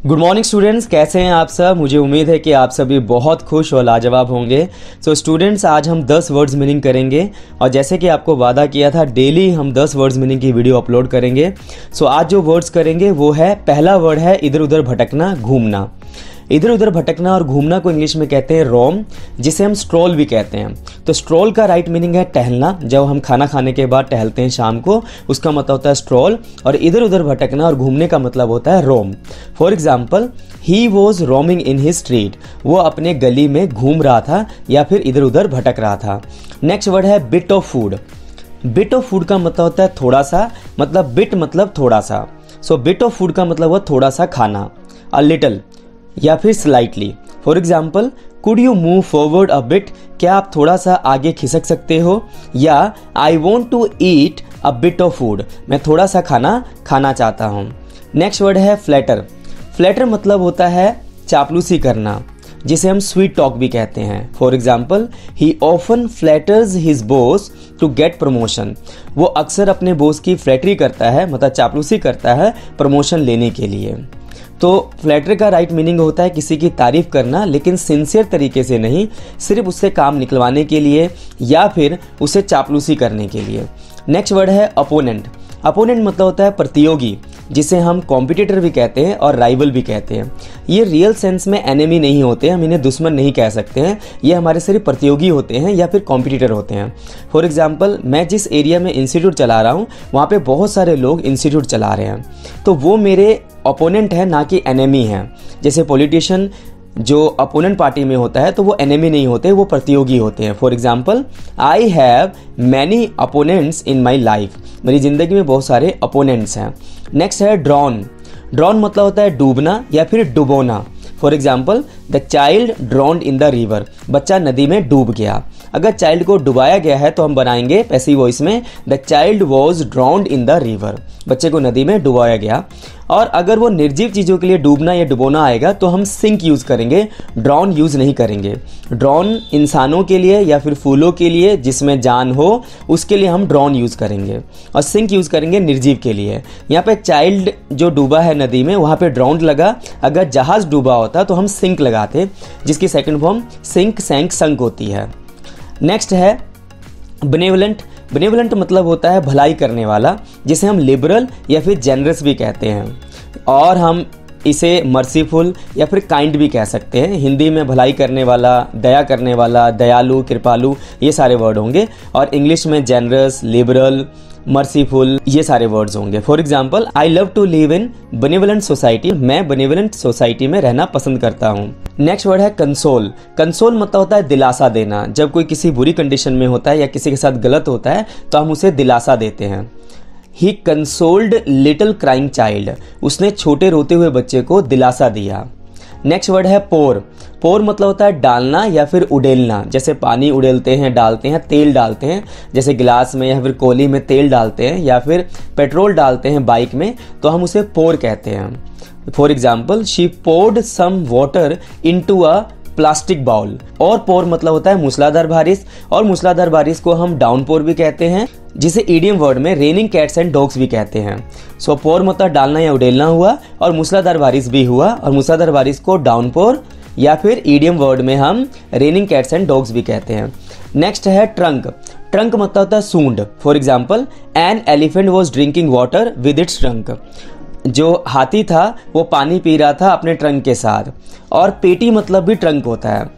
Good morning students, कैसे हैं आप सब। मुझे उम्मीद है कि आप सभी बहुत खुश और लाजवाब होंगे। सो स्टूडेंट्स, आज हम 10 वर्ड्स मीनिंग करेंगे और जैसे कि आपको वादा किया था, डेली हम 10 वर्ड्स मीनिंग की वीडियो अपलोड करेंगे। सो आज जो वर्ड्स करेंगे वो है, पहला वर्ड है इधर उधर भटकना, घूमना। इधर उधर भटकना और घूमना को इंग्लिश में कहते हैं रोम, जिसे हम स्ट्रोल भी कहते हैं। तो स्ट्रोल का राइट मीनिंग है टहलना। जब हम खाना खाने के बाद टहलते हैं शाम को, उसका मतलब होता है स्ट्रोल। और इधर उधर भटकना और घूमने का मतलब होता है roam. For example, he was roaming in his street. वो अपने गली में घूम रहा था या फिर इधर उधर भटक रहा था। नेक्स्ट वर्ड है bit of food. Bit of food का मतलब होता है थोड़ा सा, मतलब बिट मतलब थोड़ा सा। सो बिट ऑफ फूड का मतलब हुआ थोड़ा सा खाना, अ लिटिल या फिर slightly. For example, could you move forward a bit. क्या आप थोड़ा सा आगे खिसक सकते हो। या I want to eat a bit of food. मैं थोड़ा सा खाना खाना चाहता हूँ। नेक्स्ट वर्ड है फ्लैटर। फ्लैटर मतलब होता है चापलूसी करना, जिसे हम स्वीट टॉक भी कहते हैं। For example, he often flatters his boss to get promotion. वो अक्सर अपने बॉस की फ्लैटरी करता है, मतलब चापलूसी करता है प्रमोशन लेने के लिए। तो फ्लैटर का राइट मीनिंग होता है किसी की तारीफ करना, लेकिन सिंसियर तरीके से नहीं, सिर्फ उससे काम निकलवाने के लिए या फिर उसे चापलूसी करने के लिए। नेक्स्ट वर्ड है अपोनेंट। अपोनेंट मतलब होता है प्रतियोगी, जिसे हम कॉम्पिटिटर भी कहते हैं और राइवल भी कहते हैं। ये रियल सेंस में एनिमी नहीं होते, हम इन्हें दुश्मन नहीं कह सकते हैं। ये हमारे सिर्फ प्रतियोगी होते हैं या फिर कॉम्पिटिटर होते हैं। फॉर एग्जाम्पल, मैं जिस एरिया में इंस्टीट्यूट चला रहा हूँ, वहाँ पे बहुत सारे लोग इंस्टीट्यूट चला रहे हैं, तो वो मेरे अपोनेंट है, ना कि एनिमी है। जैसे पॉलिटिशियन जो अपोनेंट पार्टी में होता है, तो वो एनिमी नहीं होते, वो प्रतियोगी होते हैं। For example, I have many opponents in my life. मेरी ज़िंदगी में बहुत सारे अपोनेंट्स हैं। नेक्स्ट है ड्रॉन। ड्रॉन मतलब होता है डूबना या फिर डुबोना। For example, the child drowned in the river. बच्चा नदी में डूब गया। अगर चाइल्ड को डुबाया गया है तो हम बनाएंगे पैसिव वॉइस में, the child was ड्रॉन्ड in the river. बच्चे को नदी में डुबाया गया। और अगर वो निर्जीव चीज़ों के लिए डूबना या डुबोना आएगा तो हम सिंक यूज़ करेंगे, ड्रॉन यूज़ नहीं करेंगे। ड्रॉन इंसानों के लिए या फिर फूलों के लिए जिसमें जान हो, उसके लिए हम ड्रॉन यूज़ करेंगे। और सिंक यूज़ करेंगे निर्जीव के लिए। यहाँ पे चाइल्ड जो डूबा है नदी में, वहाँ पे ड्रॉन्ड लगा। अगर जहाज़ डूबा होता तो हम सिंक लगाते, जिसकी सेकंड फॉर्म सिंक, सैंक, संक होती है। नेक्स्ट है बेनेवलेंट। बेनेवलेंट मतलब होता है भलाई करने वाला, जिसे हम लिबरल या फिर जेनरस भी कहते हैं। और हम इसे मर्सीफुल या फिर काइंड भी कह सकते हैं। हिंदी में भलाई करने वाला, दया करने वाला, दयालु, कृपालु, ये सारे वर्ड होंगे। और इंग्लिश में जेनरस, लिबरल, मर्सीफुल, ये सारे वर्ड्स होंगे। For example, I love to live in benevolent society. मैं बेनेवलेंट सोसाइटी में रहना पसंद करता हूँ। नेक्स्ट वर्ड है कंसोल। कंसोल मतलब होता है दिलासा देना। जब कोई किसी बुरी कंडीशन में होता है या किसी के साथ गलत होता है तो हम उसे दिलासा देते हैं। ही कंसोल्ड लिटिल क्राइंग चाइल्ड। उसने छोटे रोते हुए बच्चे को दिलासा दिया। नेक्स्ट वर्ड है पोर। पोर मतलब होता है डालना या फिर उड़ेलना। जैसे पानी उड़ेलते हैं, डालते हैं, तेल डालते हैं, जैसे गिलास में या फिर कोली में तेल डालते हैं या फिर पेट्रोल डालते हैं बाइक में, तो हम उसे पोर कहते हैं। For example, she poured some water into a plastic bowl. और पोर मतलब होता है मूसलाधार बारिश, और मूसलाधार बारिश को हम डाउनपोर भी कहते हैं, जिसे ईडियम वर्ड में रेनिंग कैट्स एंड डॉग्स भी कहते हैं। सो पोर मतलब डालना या उड़ेलना हुआ, और मूसलाधार बारिश भी हुआ, और मूसलाधार बारिश को डाउनपोर या फिर ईडियम वर्ड में हम रेनिंग कैट्स एंड डॉग्स भी कहते हैं। नेक्स्ट है ट्रंक। ट्रंक मतलब होता है सूंड। For example, an elephant was drinking water with its trunk. जो हाथी था वो पानी पी रहा था अपने ट्रंक के साथ। और पेटी मतलब भी ट्रंक होता है,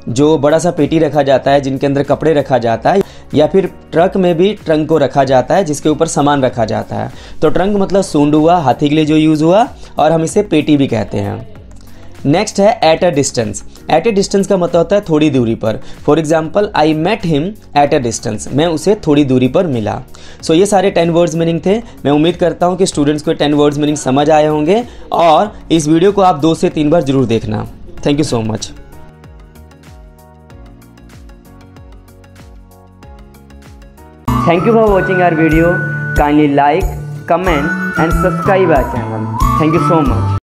जो बड़ा सा पेटी रखा जाता है जिनके अंदर कपड़े रखा जाता है, या फिर ट्रक में भी ट्रंक को रखा जाता है जिसके ऊपर सामान रखा जाता है। तो ट्रंक मतलब सूंड हुआ, हाथी के लिए जो यूज़ हुआ, और हम इसे पेटी भी कहते हैं। नेक्स्ट है at a distance. At a distance का मतलब होता है थोड़ी दूरी पर। For example, I met him at a distance. मैं उसे थोड़ी दूरी पर मिला। सो ये सारे 10 वर्ड्स मीनिंग थे। मैं उम्मीद करता हूँ कि स्टूडेंट्स को 10 वर्ड्स मीनिंग समझ आए होंगे, और इस वीडियो को आप 2 से 3 बार जरूर देखना। Thank you so much. Thank you for watching our video. Kindly like, comment and subscribe our channel. Thank you so much.